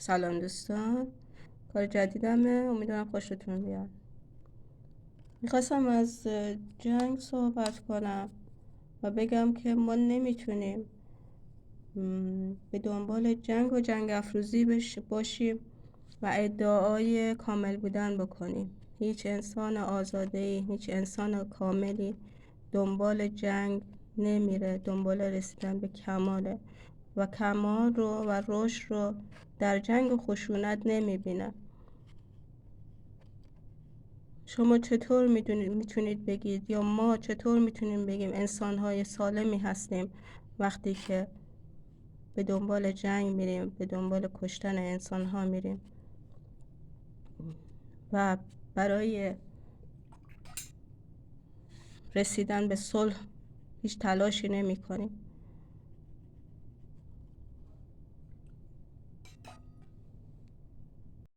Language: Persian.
سلام دوستان، کار جدیدمه، امیدوارم خوشتون بیاد. میخواستم از جنگ صحبت کنم و بگم که ما نمیتونیم به دنبال جنگ و جنگ افروزی باشیم و ادعای کامل بودن بکنیم. هیچ انسان آزاده‌ای، هیچ انسان کاملی دنبال جنگ نمیره، دنبال رسیدن به کماله و کمال رو و رشد رو در جنگ و خشونت نمیبینه. شما چطور میتونید بگید یا ما چطور میتونیم بگیم انسان‌های سالمی هستیم وقتی که به دنبال جنگ میریم، به دنبال کشتن انسان‌ها میریم و برای رسیدن به صلح هیچ تلاشی نمی کنیم.